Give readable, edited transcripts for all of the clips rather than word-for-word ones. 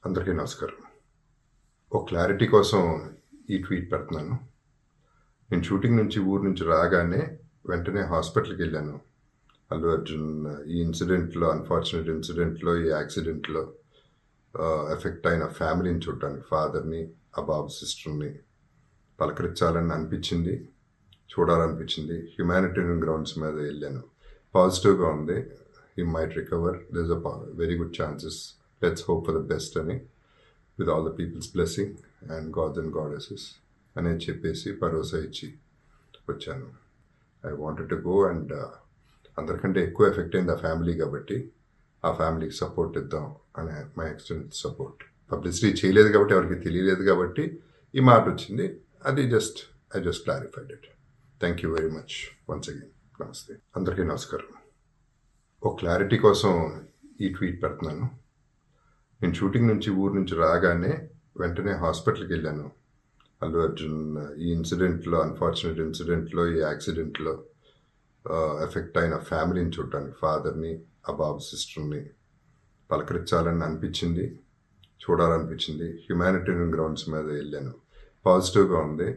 అందరికీ నమస్కారం. ఒక క్లారిటీ కోసం ఈ ట్వీట్ పెడుతున్నాను. నేను షూటింగ్ నుంచి ఊరు నుంచి రాగానే వెంటనే హాస్పిటల్‌కెళ్ళాను. అల్లు అర్జున్ అన్‌ఫార్చునేట్ ఇన్సిడెంట్‌లో, ఈ యాక్సిడెంట్‌లో ఎఫెక్ట్ అయిన ఫ్యామిలీని చూడటానికి ఫాదర్‌ని, ఆ బాబు సిస్టర్‌ని పలకరించాలని అనిపించింది. చూడాలనిపించింది. హ్యుమానిటేరియన్ గ్రౌండ్స్ మీద వెళ్ళాను. పాజిటివ్‌గా ఉంది. He might recover. There is very good chances. Let's hope for the best అని. With all the peoples blessing and gods and goddesses అని చెప్పేసి భరోసా ఇచ్చి వచ్చాను. I wanted to go and అందరికంటే ఎక్కువ ఎఫెక్ట్ అయింది ఆ ఫ్యామిలీ కాబట్టి ఆ ఫ్యామిలీకి సపోర్ట్ ఇద్దాం అనే మై ఎక్స్టెంట్ సపోర్ట్. పబ్లిసిటీ చేయలేదు కాబట్టి ఎవరికి తెలియలేదు కాబట్టి ఈ మాట వచ్చింది. అది I just clarified it. Thank you very much once again. నమస్తే. అందరికీ నమస్కారం. ఒక క్లారిటీ కోసం ఈ ట్వీట్ పెడుతున్నాను. నేను షూటింగ్ నుంచి ఊరు నుంచి రాగానే వెంటనే హాస్పిటల్‌కి వెళ్ళాను. అల్లు అర్జున్ అన్‌ఫార్చునేట్ ఇన్సిడెంట్‌లో, ఈ యాక్సిడెంట్‌లో ఎఫెక్ట్ అయిన ఫ్యామిలీని చూడటానికి ఫాదర్‌ని, ఆ బాబు సిస్టర్‌ని పలకరించాలని అనిపించింది. చూడాలనిపించింది. హ్యుమానిటేరియన్ గ్రౌండ్స్ మీద వెళ్ళాను. పాజిటివ్‌గా ఉంది.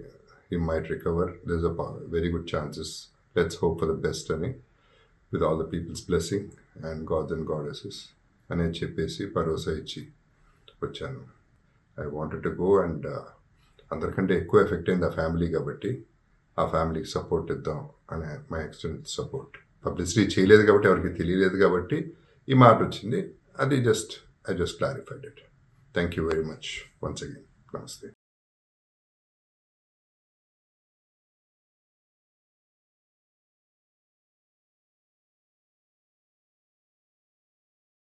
He might recover. There is very good chances. Let's hope for the best అని. With all the peoples blessing and gods and goddesses అని చెప్పేసి భరోసా ఇచ్చి వచ్చాను. I wanted to go and అందరికంటే ఎక్కువ ఎఫెక్ట్ అయింది ఆ ఫ్యామిలీ కాబట్టి ఆ ఫ్యామిలీకి సపోర్ట్ ఇద్దాం అనే మై ఎక్స్టెంట్ సపోర్ట్. పబ్లిసిటీ చేయలేదు కాబట్టి ఎవరికి తెలియలేదు కాబట్టి ఈ మాట వచ్చింది. అది I just clarified it. Thank you very much once again. నమస్తే.